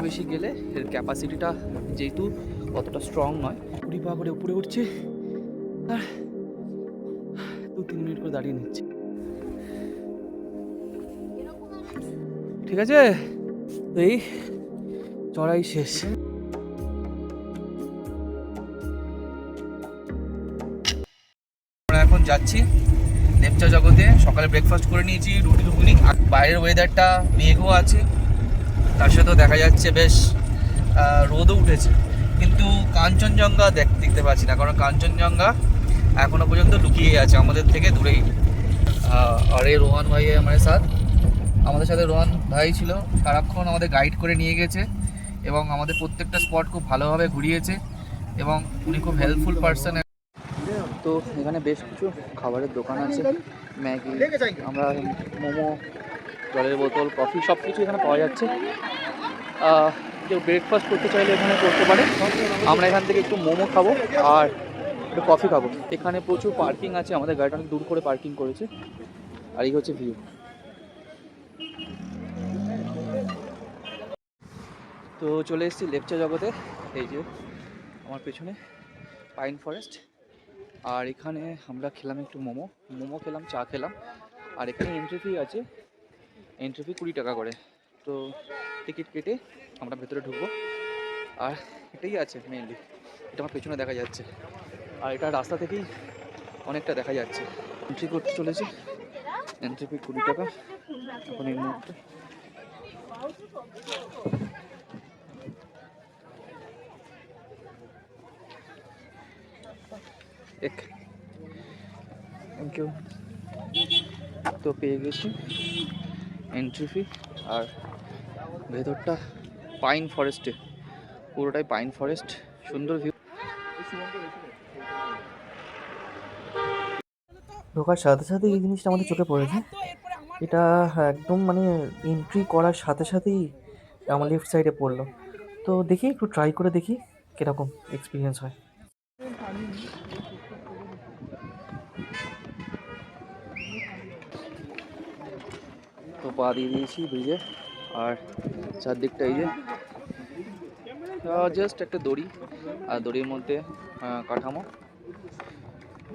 বেশি গেলে এর ক্যাপাসিটিটা যেহেতু অতটা স্ট্রং নয়, 20 পা করে উপরে উঠছে আর 2-3 মিনিট করে দাঁড়িয়ে নিচ্ছে। ঠিক আছে, তো এই চড়াই শেষ। আমরা এখন যাচ্ছি লেপচা জগতে। সকালে ব্রেকফাস্ট করে নিয়েছি, রুটি ঘুগনি। বাইরের ওয়েদারটা মেঘও আছে, তার সাথেও দেখা যাচ্ছে বেশ রোদও উঠেছে, কিন্তু কাঞ্চনজঙ্ঘা দেখতে পাচ্ছি না, কারণ কাঞ্চনজঙ্ঘা এখনো পর্যন্ত লুকিয়ে আছে আমাদের থেকে দূরেই। আর এই রোহান ভাই আমাদের সাথে রোহান ভাই ছিল, সারাক্ষণ আমাদের গাইড করে নিয়ে গেছে এবং আমাদের প্রত্যেকটা স্পট খুব ভালোভাবে ঘুরিয়েছে এবং উনি খুব হেল্পফুল পার্সন। তো এখানে বেশ কিছু খাবারের দোকান আছে, ম্যাগি, আমরা মোমো, জলের বোতল, কফি সব কিছু এখানে পাওয়া যাচ্ছে। কেউ ব্রেকফাস্ট করতে চাইলে এখানে করতে পারে। আমরা এখান থেকে একটু মোমো খাবো আর একটু কফি খাবো। এখানে প্রচুর পার্কিং আছে, আমাদের গাড়িটা অনেক দূর করে পার্কিং করেছে। আর এই হচ্ছে ভিউ। তো চলে এসেছি লেপচা জগতে। এই যে আমার পেছনে পাইন ফরেস্ট, আর এখানে আমরা খেলাম একটু মোমো খেলাম, চা খেলাম। আর এখানে এন্ট্রি ফি আছে, এন্ট্রি ফি 20 টাকা করে। তো টিকিট কেটে আমরা ভেতরে ঢুকবো। আর এটাই আছে মেইনলি, এটা আমার পেছনে দেখা যাচ্ছে, আর এটা রাস্তা থেকেই অনেকটা দেখা যাচ্ছে। এন্ট্রি করতে চলেছি, এন্ট্রি ফি 20 টাকা এখন এই মুহূর্তে। Thank you. তো পেয়ে গেছি এন্ট্রি ফি, আর ভেতরটা পাইন ফরেস্টে, পুরোটাই পাইন ফরেস্ট, সুন্দর ভিউ। ঢোকার সাথে সাথে এই জিনিসটা আমাদের চোখে পড়েছে, এটা একদম মানে এন্ট্রি করার সাথে সাথেই আমার লেফট সাইডে পড়লো। তো দেখি একটু ট্রাই করে দেখি কীরকম এক্সপিরিয়েন্স হয়। তো পা দিয়ে দিয়েছি ব্রিজে, আর চারদিকটা এই যে জাস্ট একটা দড়ি, আর দড়ির মধ্যে কাঠামো,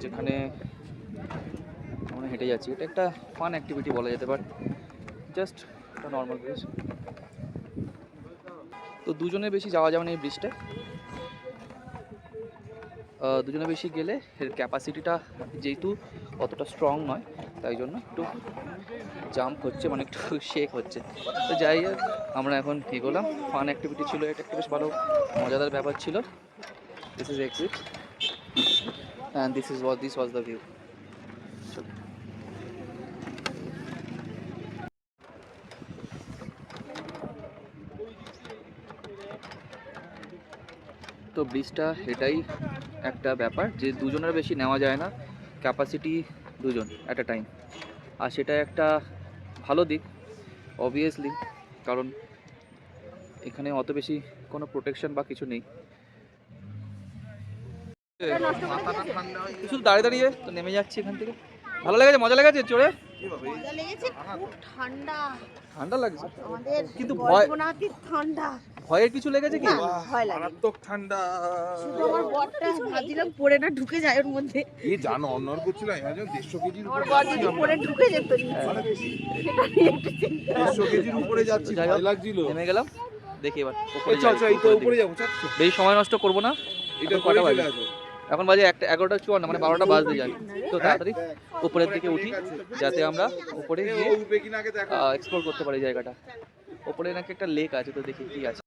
যেখানে আমরা হেঁটে যাচ্ছি। এটা একটা ফান অ্যাক্টিভিটি বলা যেতে পারে, জাস্ট একটা নর্মাল ব্রিজ। তো দুজনের বেশি যাওয়া যাবে না এই ব্রিজটা, দুজনের বেশি গেলে এর ক্যাপাসিটিটা যেহেতু অতটা স্ট্রং নয়, তাই জন্য একটু জাম্প হচ্ছে, মানে একটু শেক হচ্ছে। তো যাই হোক, আমরা এখন এগোলাম। ফান অ্যাক্টিভিটি ছিল, এটা একটা বেশ ভালো মজাদার ব্যাপার ছিল। This is exit and this was the view. তো ব্রিজটা এটাই একটা ব্যাপার যে দুজনের বেশি নেওয়া যায় না, ক্যাপাসিটি দুজন অ্যাট আ টাইম। আর সেটা একটা ভালো দিক অবভিয়াসলি, কারণ এখানে অত বেশি কোনো প্রোটেকশন বা কিছু নেই। শুধু দাঁড়িয়ে দাঁড়িয়ে তো নেমে যাচ্ছি এখান থেকে। ভালো লেগেছে, মজা লেগেছে চড়ে? মজা লেগেছে, খুব ঠান্ডা। ঠান্ডা লাগছে আমাদের কিন্তু ঠান্ডা। ভয়ের কিছু লেগেছে কি? ভয় লাগে, মারাত্মক ঠান্ডা। শুধু আমার বরটা ভাবছিলাম পড়ে না ঢুকে যায় ওর মধ্যে। এই জানো অন্যর করছিল, আমি 150 কেজির আমার উপরে বর যদি পড়ে ঢুকে যেত, সেটা নিয়ে একটু চিন্তা। 150 কেজির উপরে যাচ্ছি, যাই হোক, ভয় লাগছিল। নেমে গেলাম, দেখি এবার উপরে চল চল, যাই। এই তো উপরে যাবো, চাচ্ছ বেশি সময় নষ্ট করবো না। এটা এখন করে কটা চলে বাজে? আসো। এখন বাজে 11টা 54, মানে 12টা বাজতে যায়। তো তাড়াতাড়ি উপরের দিকে উঠি, যাতে আমরা উপরে গিয়ে ও উঠবে কিনা আগে দেখো। এক্সপ্লোর করতে পারি জায়গাটা। উপরে নাকি একটা লেক আছে, তো দেখি কি আছে।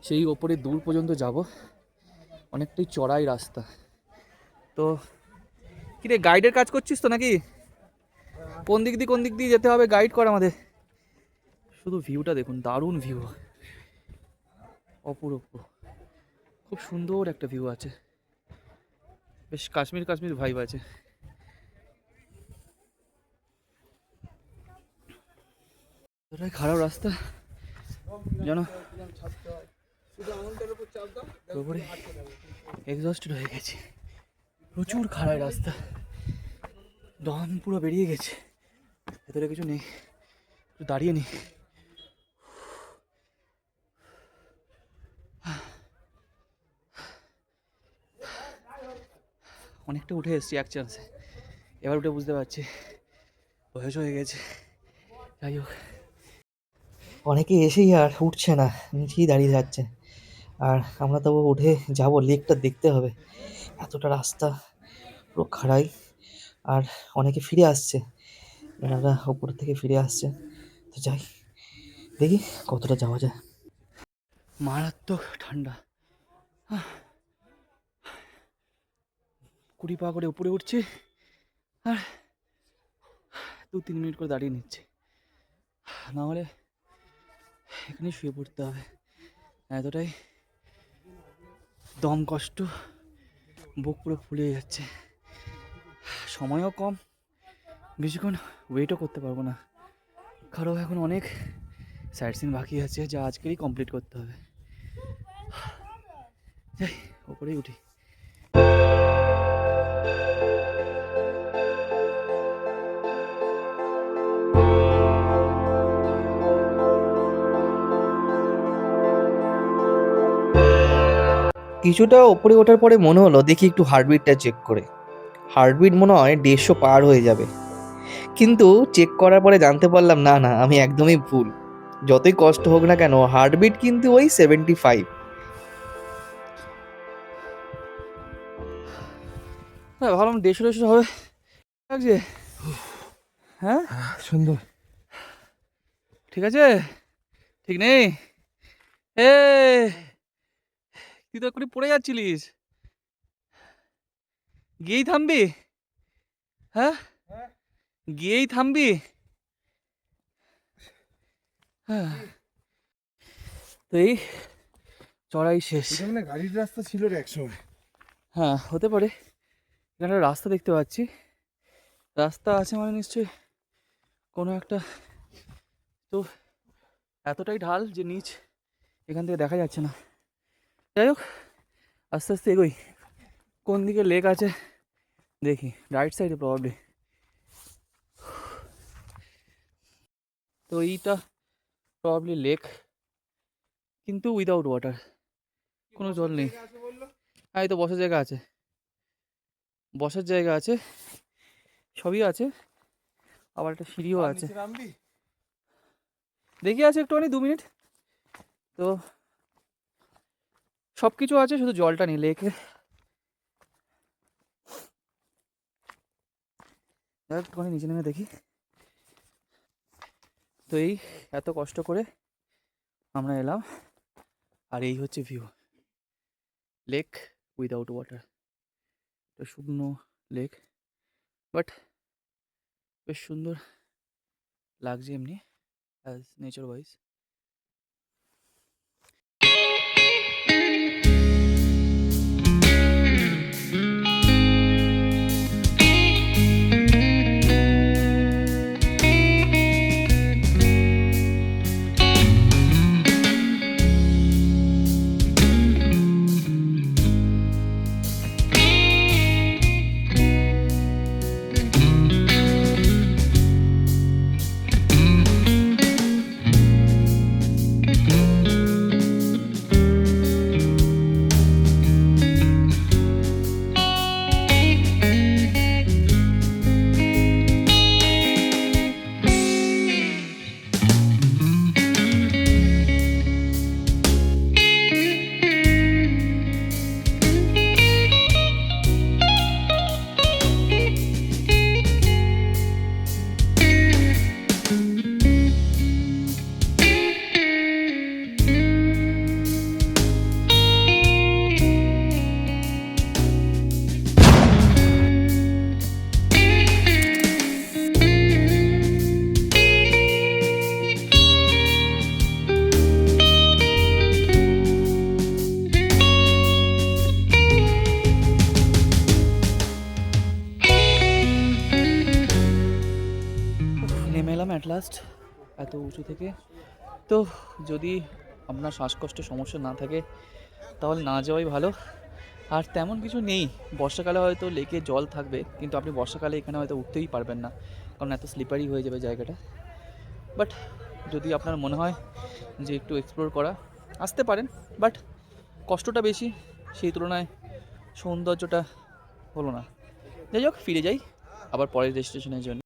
সেই ওপরে দূর পর্যন্ত যাব, অনেকটাই চড়াই রাস্তা। তো কিরে, গাইডের কাজ করছিস তো নাকি? কোন দিক দিয়ে যেতে হবে গাইড কর আমাদের। শুধু ভিউটা দেখুন, দারুণ ভিউ, অপূর্ব, খুব সুন্দর একটা ভিউ আছে, বেশ কাশ্মীর ভাইব আছে। খারাপ রাস্তা জানো, পুরোপুরি এক্সস্টেড হয়ে গেছি, প্রচুর খারাপ রাস্তা। দম পুরো বেরিয়ে গেছে, ভেতরে কিছু নেই, একটু দাঁড়িয়ে নি। অনেকটা উঠে এসেছি এক চান্সে, এবার উঠে বুঝতে পারছি বয়স হয়ে গেছে। যাই হোক, অনেকে এসেই আর উঠছে না, নিচেই দাঁড়িয়ে যাচ্ছে। আর আমরা তবু উঠে যাব, লেকটা দেখতে হবে। এতটা রাস্তা পুরো খাড়াই, আর অনেকে ফিরে আসছে, এনারা উপর থেকে ফিরে আসছে। তো যাই, দেখি কতটা যাওয়া যায়। মারাত্মক ঠান্ডা। 20 পা করে উপরে উঠছি আর 2-3 মিনিট করে দাঁড়িয়ে নিচ্ছে, নাহলে এখানে শুয়ে পড়তে হবে। এতটাই দম কষ্ট, বুক পুরো ফুলে যাচ্ছে, সময়ও কম, বেশিক্ষণ ওয়েটও করতে পারবো না, কারণ এখন অনেক সাইট সিন বাকি আছে যা আজকেরই কমপ্লিট করতে হবে। যাই, ওপরেই উঠি। কিছুটা ওপরে ওঠার পরে মনে হলো দেখি একটু হার্টবিটটা চেক করে। হার্টবিট মনে হয় 150 পার হয়ে যাবে, কিন্তু চেক করার পরে জানতে পারলাম না না, আমি একদমই ভুল। যতই কষ্ট হোক না কেন, হার্টবিট কিন্তু ওই 75। হ্যাঁ, ভাবলাম 150 হবে, লাগছে। হ্যাঁ, সুন্দর। ঠিক আছে, ঠিক নেই। এ তুই তো এক্ষুনি পড়ে যাচ্ছিলিস, গিয়েই থামবি? হ্যাঁ, গিয়েই থামবি? হ্যাঁ, তো এই চড়াই শেষ। এটা মানে গাড়ির রাস্তা ছিল রে একসময়। হ্যাঁ, হতে পারে। এখানে একটা রাস্তা দেখতে পাচ্ছি, রাস্তা আছে মানে নিশ্চয়ই কোনো একটা, তো এতটাই ঢাল যে নিচ এখান থেকে দেখা যাচ্ছে না। যাই হোক, আস্তে আস্তে এগোই। কোন দিকে লেক আছে দেখি, রাইট সাইডে প্রবাবলি। তো এইটা প্রবাবলি লেক, কিন্তু উইদাউট ওয়াটার, কোনো জল নেই। হ্যাঁ, এই তো বসার জায়গা আছে, বসার জায়গা আছে, সবই আছে, আবার একটা সিঁড়িও আছে। দেখি আছে একটুখানি 2 মিনিট, তো সব কিছু আছে, শুধু জলটা নেই লেকে। একটুখানি নিচে নেমে দেখি। তো এই এত কষ্ট করে আমরা এলাম, আর এই হচ্ছে ভিউ, লেক উইদাউট ওয়াটার। এটা শুকনো লেক, বাট বেশ সুন্দর লাগছে এমনি অ্যাজ নেচার ওয়াইজ। নেমে এলাম অ্যাট লাস্ট এত উঁচু থেকে। তো যদি আপনার শ্বাসকষ্টের সমস্যা না থাকে তাহলে না যাওয়াই ভালো, আর তেমন কিছু নেই। বর্ষাকালে হয়তো লেকে জল থাকবে, কিন্তু আপনি বর্ষাকালে এখানে হয়তো উঠতেই পারবেন না, কারণ এত স্লিপারি হয়ে যাবে জায়গাটা। বাট যদি আপনার মনে হয় যে একটু এক্সপ্লোর করা, আসতে পারেন। বাট কষ্টটা বেশি, সেই তুলনায় সৌন্দর্যটা হলো না। যাই হোক, ফিরে যাই আবার পরের ডেস্টিনেশনের জন্য।